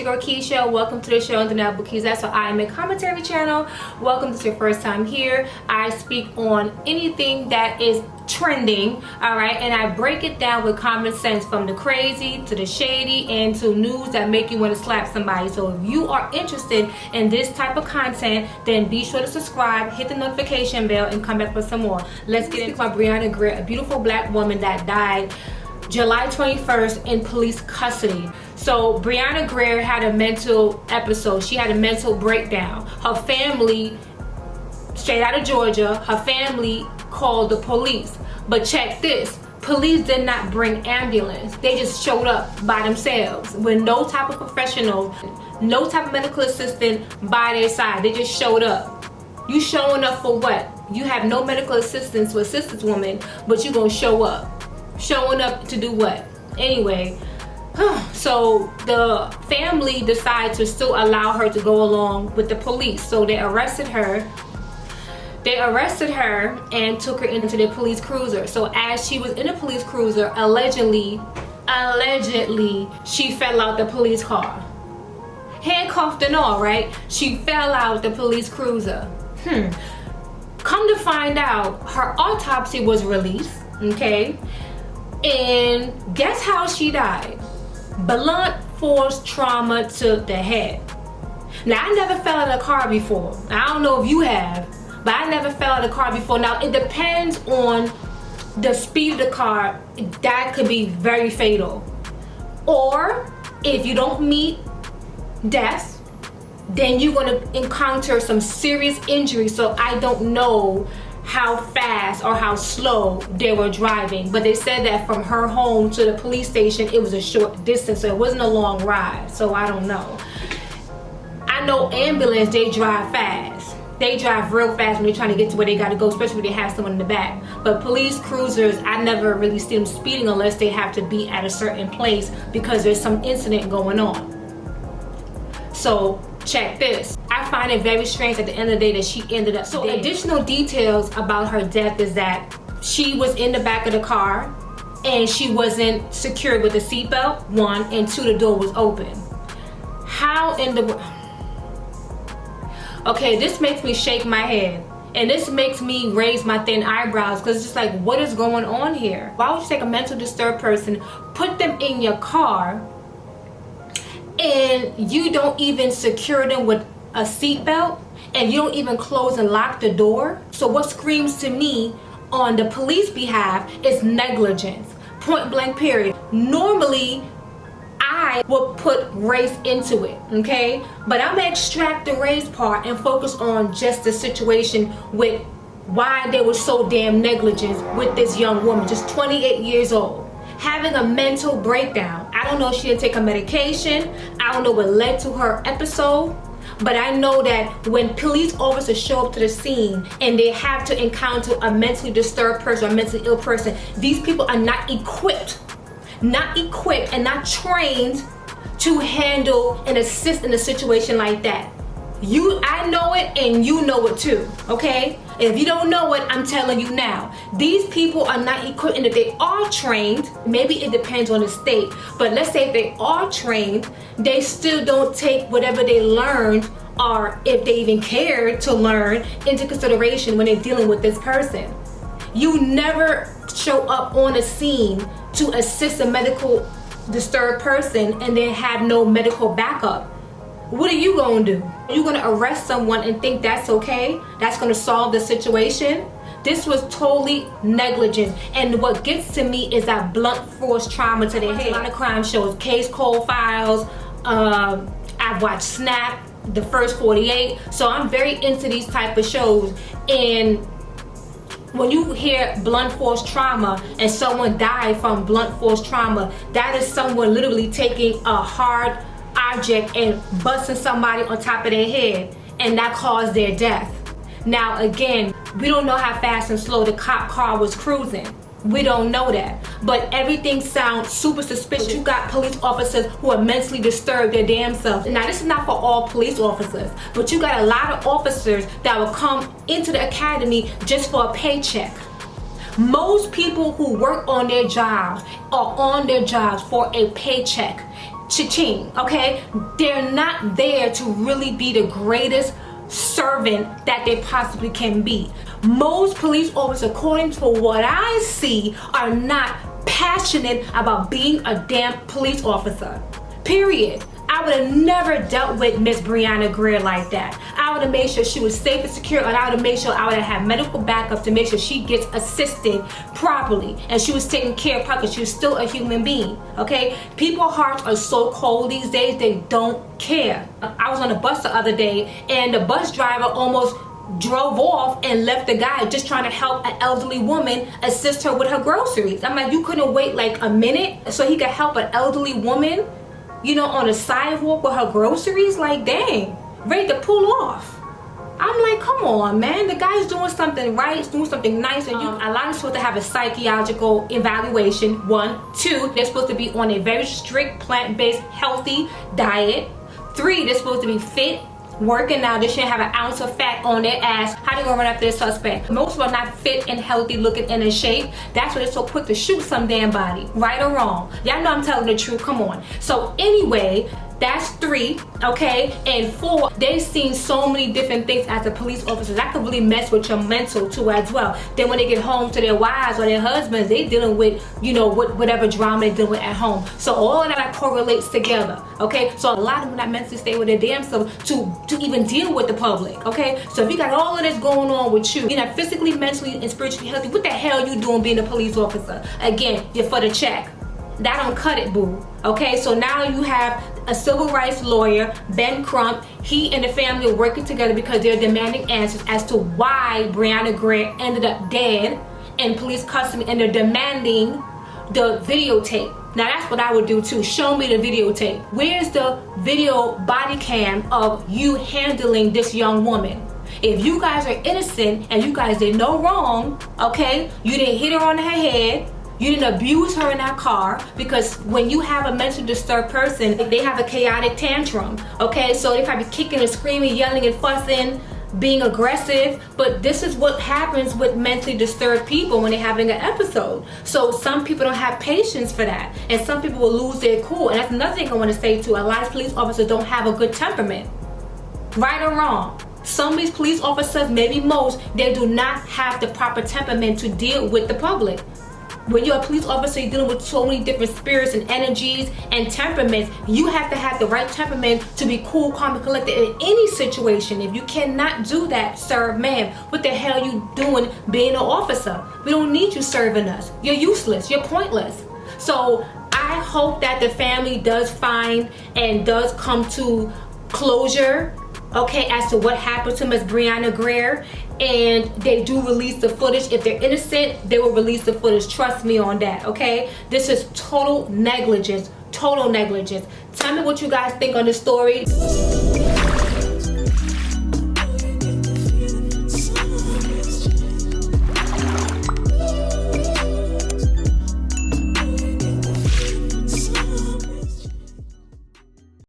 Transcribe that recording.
your girl Keisha. Welcome to the show on the Now Keziah. So I am a commentary channel. Welcome to your first time here. I speak on anything that is trending, alright, and I break it down with common sense, from the crazy to the shady and to news that make you want to slap somebody. So if you are interested in this type of content, then be sure to subscribe, hit the notification bell, and come back for some more. Let's get into my Brianna Grier, a beautiful black woman that died July 21st in police custody. So Brianna Grier had a mental episode. She had a mental breakdown. Her family, straight out of Georgia, her family called the police. But check this, police did not bring ambulance. They just showed up by themselves with no type of professional, no type of medical assistant by their side. They just showed up. You showing up for what? You have no medical assistance to assist this woman, but you gonna show up. Showing up to do what? Anyway, so the family decided to still allow her to go along with the police. So they arrested her. They arrested her and took her into the police cruiser. So as she was in the police cruiser, allegedly, she fell out the police car. Handcuffed and all, right? She fell out the police cruiser. Come to find out, her autopsy was released, okay? And guess how she died? Blunt force trauma to the head. Now, I never fell out of a car before. I don't know if you have, but I never fell out of a car before. Now, it depends on the speed of the car. That could be very fatal. Or if you don't meet death, then you're going to encounter some serious injury. So I don't know how fast or how slow they were driving, but they said that from her home to the police station it was a short distance, so it wasn't a long ride. So I don't know. I know ambulance, they drive fast. They drive real fast when they're trying to get to where they got to go, especially when they have someone in the back. But police cruisers, I never really see them speeding unless they have to be at a certain place because there's some incident going on. So check this. I find it very strange at the end of the day that she ended up. So additional details about her death is that she was in the back of the car and she wasn't secured with a seatbelt, one, and two, the door was open. How in the... Okay, this makes me shake my head. And this makes me raise my thin eyebrows, because it's just like, what is going on here? Why would you take a mentally disturbed person, put them in your car, and you don't even secure them with a seatbelt, and you don't even close and lock the door? So what screams to me on the police behalf is negligence, point blank period. Normally I would put race into it, okay, but I'm gonna extract the race part and focus on just the situation with why they were so damn negligent with this young woman, just 28 years old, having a mental breakdown. I don't know if she didn't take a medication. I don't know what led to her episode. But I know that when police officers show up to the scene and they have to encounter a mentally disturbed person or a mentally ill person, these people are not equipped and not trained to handle and assist in a situation like that. I know it and you know it too, okay? If you don't know it, I'm telling you now. These people are not equipped, and if they are trained, maybe it depends on the state, but let's say if they are trained, they still don't take whatever they learned, or if they even care to learn, into consideration when they're dealing with this person. You never show up on a scene to assist a medical disturbed person and then have no medical backup. What are you gonna do? Are you gonna arrest someone and think that's okay? That's gonna solve the situation? This was totally negligent. And what gets to me is that blunt force trauma to their head. A lot of crime shows, Case Cold Files, I've watched Snap, The First 48. So I'm very into these type of shows. And when you hear blunt force trauma and someone died from blunt force trauma, that is someone literally taking a hard object and busting somebody on top of their head, and that caused their death. Now again, we don't know how fast and slow the cop car was cruising. We don't know that, but everything sounds super suspicious. You got police officers who are mentally disturbed their damn selves. Now this is not for all police officers, but you got a lot of officers that will come into the academy just for a paycheck. Most people who work on their jobs are on their jobs for a paycheck. cha-ching, okay? They're not there to really be the greatest servant that they possibly can be. Most police officers, according to what I see, are not passionate about being a damn police officer. Period. I would have never dealt with Miss Brianna Grier like that. I would have made sure she was safe and secure, and I would have made sure I would have had medical backup to make sure she gets assisted properly and she was taken care of because she was still a human being, okay? People's hearts are so cold these days, they don't care. I was on a bus the other day and the bus driver almost drove off and left the guy just trying to help an elderly woman assist her with her groceries. I'm like, you couldn't wait like a minute so he could help an elderly woman, you know, on a sidewalk with her groceries? Like, dang, ready to pull off. I'm like, come on, man. The guy's doing something right, he's doing something nice, and you allow them supposed to have a psychological evaluation. 1, 2, they're supposed to be on a very strict plant-based healthy diet. 3, they're supposed to be fit, working out. They shouldn't have an ounce of fat on their ass. How they gonna run after their suspect? Most of them are not fit and healthy looking and in shape. That's why they're so quick to shoot some damn body. Right or wrong? Y'all know I'm telling the truth. Come on. So anyway, that's 3, okay? And 4, they've seen so many different things as a police officer. That could really mess with your mental too as well. Then when they get home to their wives or their husbands, they dealing with, you know, whatever drama they're dealing with at home. So all of that correlates together, okay? So a lot of them are not mentally stable with their damn self to even deal with the public, okay? So if you got all of this going on with you, you're not physically, mentally, and spiritually healthy, what the hell you doing being a police officer? Again, you're for the check. That don't cut it, boo. Okay, so now you have a civil rights lawyer, Ben Crump. He and the family are working together because they're demanding answers as to why Brianna Grier ended up dead in police custody, and they're demanding the videotape. Now that's what I would do too. Show me the videotape. Where's the video body cam of you handling this young woman? If you guys are innocent and you guys did no wrong, okay, you didn't hit her on her head, you didn't abuse her in that car, because when you have a mentally disturbed person, they have a chaotic tantrum, okay? So they probably kicking and screaming, yelling and fussing, being aggressive, but this is what happens with mentally disturbed people when they're having an episode. So some people don't have patience for that, and some people will lose their cool, and that's another thing I want to say too. A lot of police officers don't have a good temperament. Right or wrong? Some of these police officers, maybe most, they do not have the proper temperament to deal with the public. When you're a police officer, you're dealing with so many different spirits and energies and temperaments. You have to have the right temperament to be cool, calm, and collected in any situation. If you cannot do that, sir, ma'am, what the hell are you doing being an officer? We don't need you serving us. You're useless. You're pointless. So I hope that the family does find and does come to closure, okay, as to what happened to Miss Brianna Grier, and they do release the footage. If they're innocent, they will release the footage. Trust me on that, okay? This is total negligence. Total negligence. Tell me what you guys think on this story.